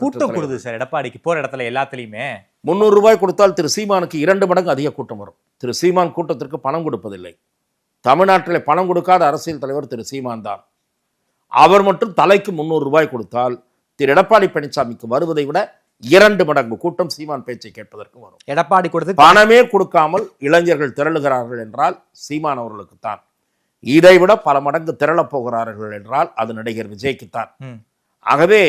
கூட்டம் கொடுது சார் எடப்பாடிக்கு போற இடத்துல எல்லாத்துலயுமே. 300 ரூபாய் கொடுத்தால் திரு சீமானுக்கு 2 மடங்கு அதிக கூட்டம் வரும். திரு சீமான் கூட்டத்திற்கு பணம் கொடுப்பதில்லை. தமிழ்நாட்டில் பணம் கொடுக்காத அரசியல் தலைவர் திரு சீமான் தான். அவர் மட்டும் தலைக்கு 300 ரூபாய் கொடுத்தால் திரு எடப்பாடி பழனிசாமிக்கு வருவதை விட 2 மடங்கு கூட்டம் சீமான் பேச்சை கேட்பதற்கு வரும். எடப்பாடி கொடுத்து பணமே கொடுக்காமல் இளைஞர்கள் திரளுகிறார்கள் என்றால் சீமான் அவர்களுக்குத்தான். இதைவிட பல மடங்கு திரளப் போகிறார்கள் என்றால் அது நடிகர் விஜய்க்குத்தான். ஆகவே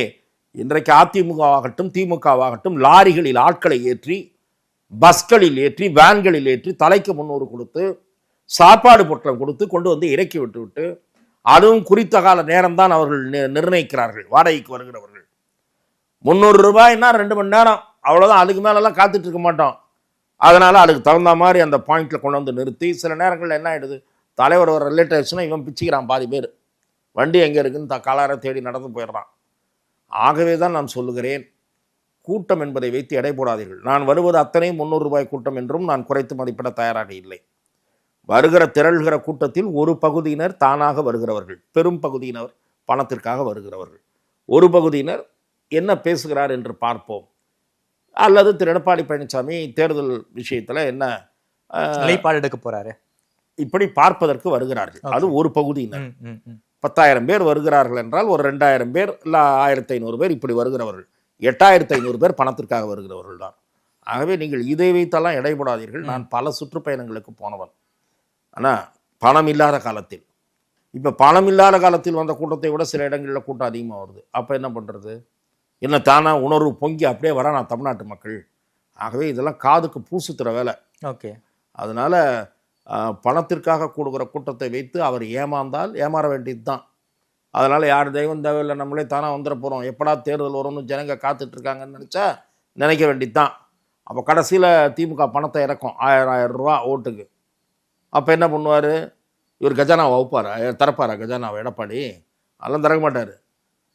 இன்றைக்கு அதிமுகவாகட்டும் திமுகவாகட்டும் லாரிகளில் ஆட்களை ஏற்றி, பஸ்களில் ஏற்றி, வேன்களில் ஏற்றி தலைக்கு 300 கொடுத்து, சாப்பாடு பொட்டலம் கொடுத்து கொண்டு வந்து இறக்கி விட்டு அதுவும் குறித்த கால நேரம் தான் அவர்கள் நிர்ணயிக்கிறார்கள். வாடகைக்கு வருகிறவர்கள் 300 ரூபாய்னா 2 மணி நேரம், அவ்வளோதான். அதுக்கு மேலெல்லாம் காத்துட்டு இருக்க மாட்டோம். அதனால அதுக்கு தகுந்த மாதிரி அந்த பாயிண்ட்ல கொண்டு வந்து நிறுத்தி, சில நேரங்களில் என்ன ஆயிடுது, தலைவர் ஒரு ரிலேட்டிவ்ஸ்னா இவன் பிச்சுக்கிறான் பாதி பேர். வண்டி எங்கே இருக்குன்னு காலார தேடி நடந்து போயிடுறான். ஆகவே தான் நான் சொல்லுகிறேன், கூட்டம் என்பதை வைத்து எடை போடாதீர்கள். நான் வருவது அத்தனை 300 ரூபாய் கூட்டம் என்றும் நான் குறைத்து மதிப்பிட தயாராக இல்லை. வருகிற திரள்கிற கூட்டத்தில் ஒரு பகுதியினர் தானாக வருகிறவர்கள், பெரும் பகுதியினர் பணத்திற்காக வருகிறவர்கள், ஒரு பகுதியினர் என்ன பேசுகிறார் என்று பார்ப்போம். அல்லது திரு எடப்பாடி பழனிசாமி தேர்தல் விஷயத்தில் என்ன நிலைப்பாடு எடுக்க போறாரு, இப்படி பார்ப்பதற்கு வருகிறார்கள். அது ஒரு பகுதியினர். 10,000 பேர் வருகிறார்கள் என்றால் ஒரு 2,000 பேர் இல்லை 1,500 பேர் இப்படி வருகிறவர்கள். 8,500 பேர் பணத்திற்காக வருகிறவர்கள் தான். ஆகவே நீங்கள் இதை வைத்தெல்லாம் எடைபடாதீர்கள். நான் பல சுற்றுப்பயணங்களுக்கு போனவன். ஆனால் பணம் இல்லாத காலத்தில், இப்போ பணம் இல்லாத காலத்தில் வந்த கூட்டத்தை விட சில இடங்களில் கூட்டம் அதிகமாக வருது. அப்போ என்ன பண்ணுறது? என்ன தானா உணர்வு பொங்கி அப்படியே வர நான் தமிழ்நாட்டு மக்கள். ஆகவே இதெல்லாம் காதுக்கு பூசுத்துற வேலை. ஓகே. அதனால பணத்திற்காக கூடுகிற கூட்டத்தை வைத்து அவர் ஏமாந்தால் ஏமாற வேண்டியது தான். அதனால் யார் தெய்வம் தேவையில்லை, நம்மளே தானாக வந்துட போகிறோம், எப்படா தேர்தல் வரும்னு ஜனங்க காத்துட்ருக்காங்கன்னு நினைக்க வேண்டியது தான். அப்போ கடைசியில் திமுக பணத்தை இறக்கும் 1000 ரூபா ஓட்டுக்கு. அப்போ என்ன பண்ணுவார்? இவர் கஜானாவை வைப்பார், திறப்பாரா கஜானாவை எடப்பாடி? அதெல்லாம் திறக்க மாட்டார்.